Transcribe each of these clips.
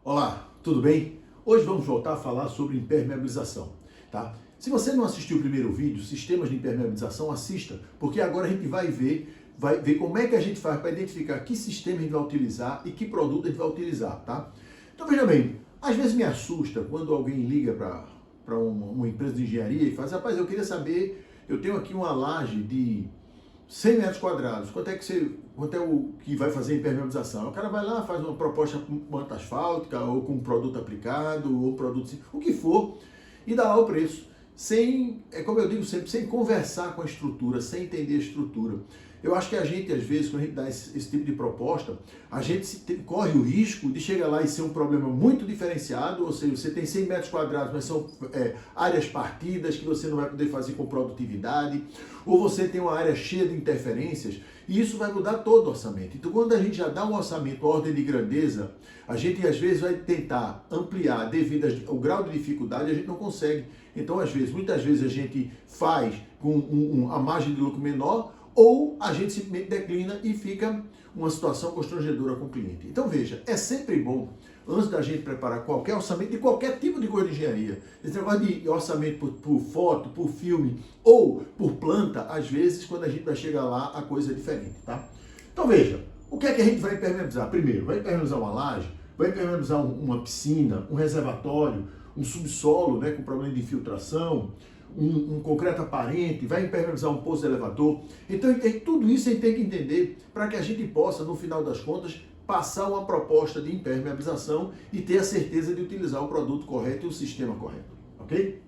Olá, tudo bem? Hoje vamos voltar a falar sobre impermeabilização, tá? Se você não assistiu o primeiro vídeo, sistemas de impermeabilização, assista, porque agora a gente vai ver como é que a gente faz para identificar que sistema a gente vai utilizar e que produto a gente vai utilizar, tá? Então veja bem, às vezes me assusta quando alguém liga para uma empresa de engenharia e faz, rapaz, eu queria saber, eu tenho aqui uma laje de 100 metros quadrados, quanto é o que vai fazer a impermeabilização? O cara vai lá, faz uma proposta com manta asfáltica, ou com um produto aplicado, ou produto, o que for, e dá lá o preço. Sem, é como eu digo sempre, sem conversar com a estrutura, sem entender a estrutura. Eu acho que a gente, às vezes, quando a gente dá esse tipo de proposta, a gente corre o risco de chegar lá e ser um problema muito diferenciado, ou seja, você tem 100 metros quadrados, mas são áreas partidas que você não vai poder fazer com produtividade, ou você tem uma área cheia de interferências, e isso vai mudar todo o orçamento. Então, quando a gente já dá um orçamento, ordem de grandeza, a gente, às vezes, vai tentar ampliar devido ao grau de dificuldade, a gente não consegue. Então, muitas vezes, a gente faz com a margem de lucro menor, ou a gente simplesmente declina e fica uma situação constrangedora com o cliente. Então veja, é sempre bom, antes da gente preparar qualquer orçamento de qualquer tipo de coisa de engenharia, esse negócio de orçamento por foto, por filme ou por planta, às vezes quando a gente vai chegar lá a coisa é diferente, tá? Então veja, o que é que a gente vai impermeabilizar? Primeiro, vai impermeabilizar uma laje, vai impermeabilizar uma piscina, um reservatório, um subsolo, né, com problema de infiltração, um concreto aparente, vai impermeabilizar um poço de elevador. Então, tudo isso a gente tem que entender para que a gente possa, no final das contas, passar uma proposta de impermeabilização e ter a certeza de utilizar o produto correto e o sistema correto, ok?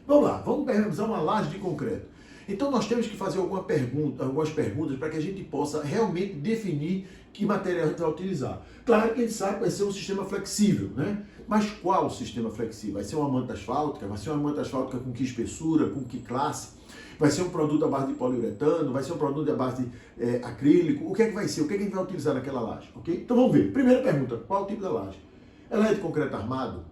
Vamos lá, vamos impermeabilizar uma laje de concreto. Então nós temos que fazer algumas perguntas para que a gente possa realmente definir que material a gente vai utilizar. Claro que a gente sabe que vai ser um sistema flexível, né? Mas qual sistema flexível? Vai ser uma manta asfáltica? Vai ser uma manta asfáltica com que espessura, com que classe? Vai ser um produto à base de poliuretano? Vai ser um produto à base de acrílico? O que é que vai ser? O que é que a gente vai utilizar naquela laje? Ok? Então vamos ver. Primeira pergunta, qual é o tipo da laje? Ela é de concreto armado?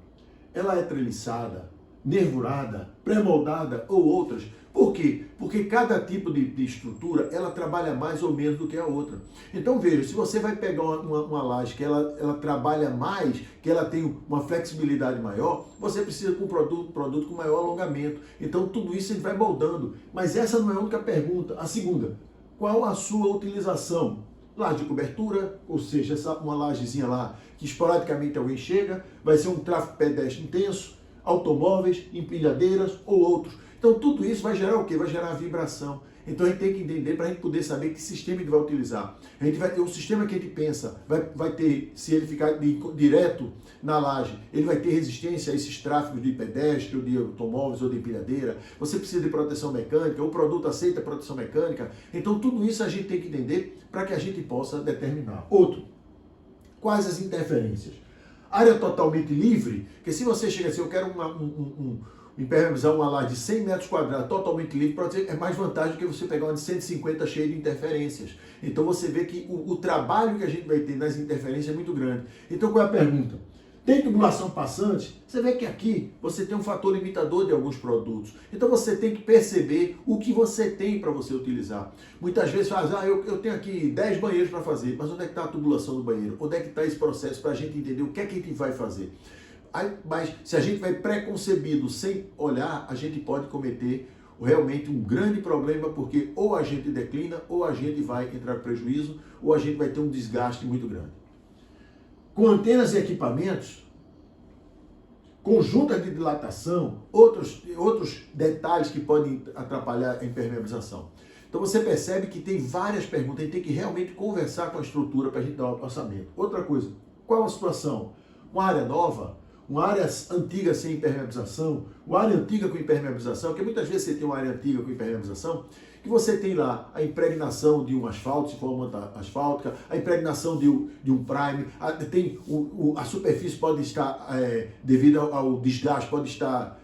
Ela é treliçada? Nervurada, pré-moldada ou outras. Por quê? Porque cada tipo de estrutura, ela trabalha mais ou menos do que a outra. Então veja, se você vai pegar uma laje que ela trabalha mais, que ela tem uma flexibilidade maior, você precisa de um produto com maior alongamento. Então tudo isso a gente vai moldando. Mas essa não é a única pergunta. A segunda, qual a sua utilização? Laje de cobertura, ou seja, uma lajezinha lá que esporadicamente alguém chega, vai ser um tráfego pedestre intenso, automóveis, empilhadeiras ou outros. Então tudo isso vai gerar o quê? Vai gerar vibração. Então a gente tem que entender para a gente poder saber que sistema a gente vai utilizar. A gente vai ter o sistema que a gente pensa, vai ter, se ele ficar direto na laje, ele vai ter resistência a esses tráfegos de pedestre, ou de automóveis ou de empilhadeira. Você precisa de proteção mecânica, o produto aceita proteção mecânica. Então tudo isso a gente tem que entender para que a gente possa determinar. Outro, quais as interferências? Área totalmente livre, que se você chega assim, eu quero impermeabilizar uma laje de 100 metros quadrados totalmente livre, pode ser, é mais vantagem do que você pegar uma de 150 cheia de interferências. Então você vê que o trabalho que a gente vai ter nas interferências é muito grande. Então qual é a pergunta? Tem tubulação passante? Você vê que aqui você tem um fator limitador de alguns produtos. Então você tem que perceber o que você tem para você utilizar. Muitas vezes faz, eu tenho aqui 10 banheiros para fazer, mas onde é que está a tubulação do banheiro? Onde é que está esse processo para a gente entender o que é que a gente vai fazer? Mas se a gente vai preconcebido sem olhar, a gente pode cometer realmente um grande problema, porque ou a gente declina, ou a gente vai entrar em prejuízo, ou a gente vai ter um desgaste muito grande. Com antenas e equipamentos, conjuntas de dilatação, outros detalhes que podem atrapalhar a impermeabilização. Então você percebe que tem várias perguntas, a gente tem que realmente conversar com a estrutura para a gente dar o orçamento. Outra coisa, qual a situação? Uma área nova? Uma área antiga sem impermeabilização, uma área antiga com impermeabilização, porque muitas vezes você tem uma área antiga com impermeabilização, que você tem lá a impregnação de um asfalto, se for uma manta asfáltica, a impregnação de um prime, a superfície pode estar, devido ao desgaste, pode estar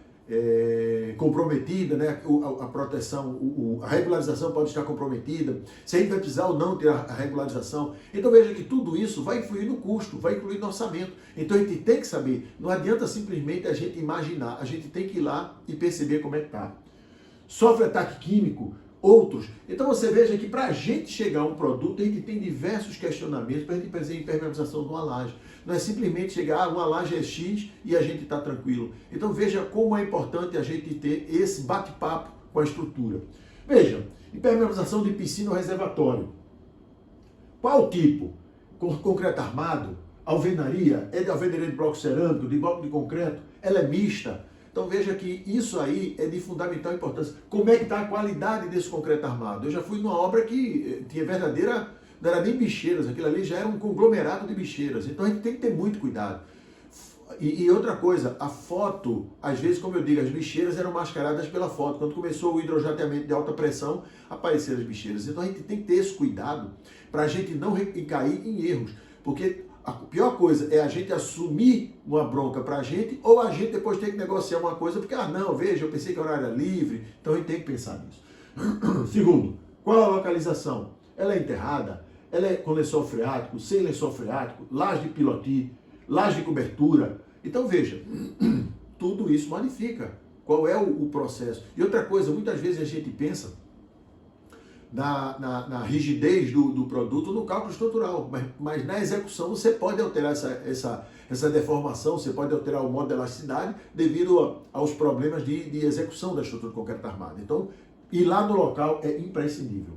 comprometida, né? A proteção, a regularização pode estar comprometida, se a gente vai precisar ou não ter a regularização. Então veja que tudo isso vai influir no custo, vai influir no orçamento. Então a gente tem que saber, não adianta simplesmente a gente imaginar, a gente tem que ir lá e perceber como é que está. Sofre ataque químico, outros. Então você veja que para a gente chegar a um produto, a gente tem diversos questionamentos para a gente fazer a impermeabilização de uma laje. Não é simplesmente chegar, uma laje é X e a gente está tranquilo. Então veja como é importante a gente ter esse bate-papo com a estrutura. Veja, impermeabilização de piscina ou reservatório. Qual tipo? Concreto armado? Alvenaria? É de alvenaria de bloco cerâmico, de bloco de concreto? Ela é mista? Então veja que isso aí é de fundamental importância. Como é que está a qualidade desse concreto armado? Eu já fui numa obra que tinha verdadeira, não era nem bicheiras, aquilo ali já era um conglomerado de bicheiras. Então a gente tem que ter muito cuidado. E outra coisa, a foto, às vezes, como eu digo, as bicheiras eram mascaradas pela foto. Quando começou o hidrojateamento de alta pressão, apareceram as bicheiras. Então a gente tem que ter esse cuidado para a gente não cair em erros. Porque a pior coisa é a gente assumir uma bronca para a gente ou a gente depois ter que negociar uma coisa porque, não, veja, eu pensei que a hora era livre. Então a gente tem que pensar nisso. Segundo, qual a localização? Ela é enterrada? Ela é com lençol freático, sem lençol freático, laje de piloti, laje de cobertura. Então veja, tudo isso modifica. Qual é o processo? E outra coisa, muitas vezes a gente pensa na rigidez do produto no cálculo estrutural, mas na execução você pode alterar essa deformação, você pode alterar o modo de elasticidade devido aos problemas de execução da estrutura de concreto armado. Então, ir lá no local é imprescindível.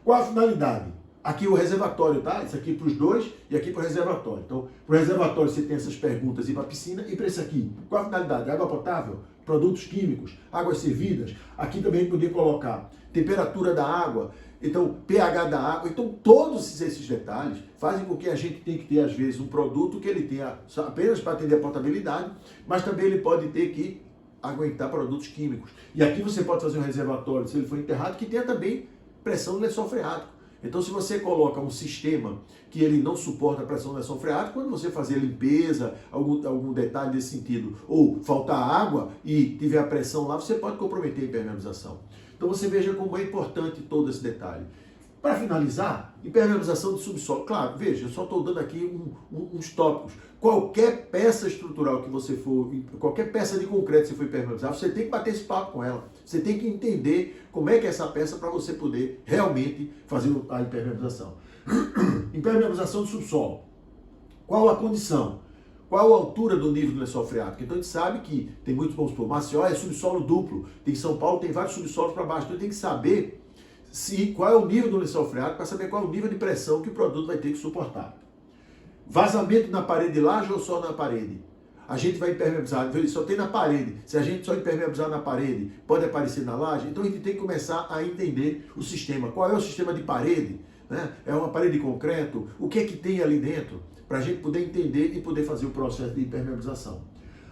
Qual a finalidade? Aqui o reservatório, tá? Isso aqui para os dois e aqui para o reservatório. Então, para o reservatório você tem essas perguntas e para a piscina. E para esse aqui, qual a finalidade? Água potável, produtos químicos, águas servidas. Aqui também a gente poderia colocar temperatura da água, então pH da água. Então, todos esses detalhes fazem com que a gente tenha que ter, às vezes, um produto que ele tenha apenas para atender a potabilidade, mas também ele pode ter que aguentar produtos químicos. E aqui você pode fazer um reservatório, se ele for enterrado, que tenha também pressão no lençol freático. Então, se você coloca um sistema que ele não suporta a pressão do lençol freático, quando você fazer limpeza, algum detalhe desse sentido, ou faltar água e tiver a pressão lá, você pode comprometer a impermeabilização. Então, você veja como é importante todo esse detalhe. Para finalizar, impermeabilização de subsolo. Claro, veja, eu só estou dando aqui uns tópicos. Qualquer peça estrutural que você for, qualquer peça de concreto que você for impermeabilizar, você tem que bater esse papo com ela. Você tem que entender como é que é essa peça para você poder realmente fazer a impermeabilização. Impermeabilização do subsolo. Qual a condição? Qual a altura do nível do lençol freático? Então a gente sabe que tem muitos, vamos supor, Maceió é subsolo duplo. Tem São Paulo, tem vários subsolos para baixo. Então tem que saber qual é o nível do lençol freático para saber qual é o nível de pressão que o produto vai ter que suportar. Vazamento na parede de laje ou só na parede? A gente vai impermeabilizar, só tem na parede. Se a gente só impermeabilizar na parede, pode aparecer na laje? Então a gente tem que começar a entender o sistema. Qual é o sistema de parede? Né? É uma parede de concreto? O que é que tem ali dentro? Para a gente poder entender e poder fazer o processo de impermeabilização.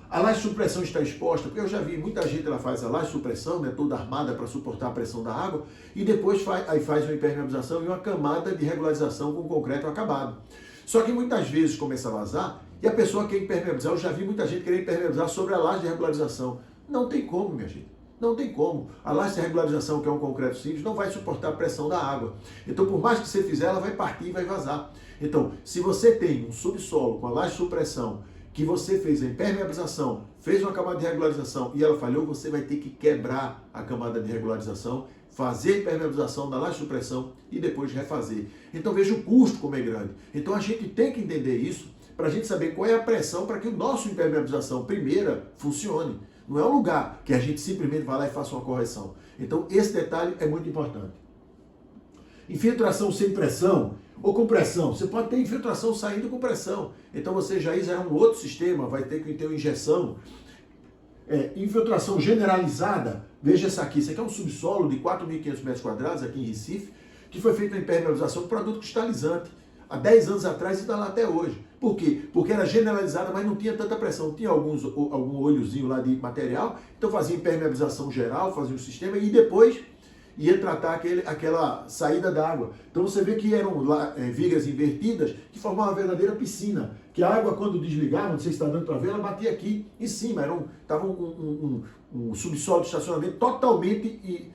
A laje de supressão está exposta, porque eu já vi muita gente, ela faz a laje de supressão, né, toda armada para suportar a pressão da água, e depois faz uma impermeabilização e uma camada de regularização com concreto acabado. Só que muitas vezes começa a vazar e a pessoa quer impermeabilizar. Eu já vi muita gente querer impermeabilizar sobre a laje de regularização. Não tem como, minha gente. Não tem como. A laje de regularização, que é um concreto simples, não vai suportar a pressão da água. Então, por mais que você fizer, ela vai partir e vai vazar. Então, se você tem um subsolo com a laje de supressão, que você fez a impermeabilização, fez uma camada de regularização e ela falhou, você vai ter que quebrar a camada de regularização, fazer a impermeabilização da laje de supressão e depois refazer. Então veja o custo como é grande. Então a gente tem que entender isso para a gente saber qual é a pressão para que o nosso impermeabilização primeira funcione. Não é um lugar que a gente simplesmente vai lá e faça uma correção. Então esse detalhe é muito importante. Infiltração sem pressão ou com pressão. Você pode ter infiltração saindo com pressão. Então você já é um outro sistema, vai ter que ter uma injeção. Infiltração generalizada. Veja essa aqui. Isso aqui é um subsolo de 4.500 metros quadrados aqui em Recife, que foi feita a impermeabilização de produto cristalizante. Há 10 anos atrás e está lá até hoje. Por quê? Porque era generalizada, mas não tinha tanta pressão. Tinha algum olhozinho lá de material, então fazia impermeabilização geral, fazia um sistema e depois ia tratar aquela saída d'água. Então você vê que eram vigas invertidas que formavam uma verdadeira piscina. Que a água, quando desligava, não sei se está dando para ver, ela batia aqui em cima. Estava um subsolo de estacionamento totalmente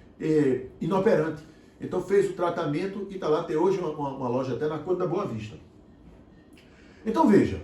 inoperante. Então fez o tratamento e está lá até hoje uma loja até na Cor da Boa Vista. Então veja,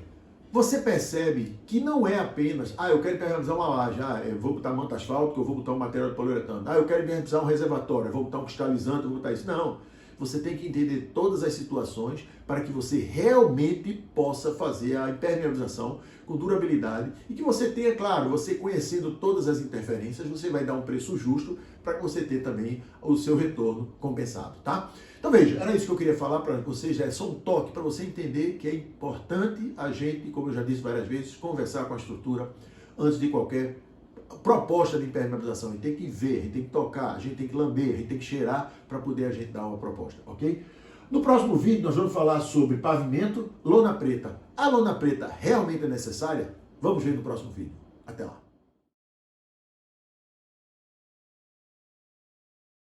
você percebe que não é apenas, eu quero impermeabilizar uma laje, eu vou botar manta asfáltica, eu vou botar um material de poliuretano, eu quero impermeabilizar um reservatório, eu vou botar um cristalizante, eu vou botar isso. Não. Você tem que entender todas as situações para que você realmente possa fazer a impermeabilização com durabilidade e que você tenha, claro, você conhecendo todas as interferências, você vai dar um preço justo para que você tenha também o seu retorno compensado, tá? Então veja, era isso que eu queria falar para vocês, é só um toque para você entender que é importante a gente, como eu já disse várias vezes, conversar com a estrutura antes de qualquer proposta de impermeabilização. A gente tem que ver, a gente tem que tocar, a gente tem que lamber, a gente tem que cheirar para poder a gente dar uma proposta, ok? No próximo vídeo nós vamos falar sobre pavimento, lona preta. A lona preta realmente é necessária? Vamos ver no próximo vídeo. Até lá.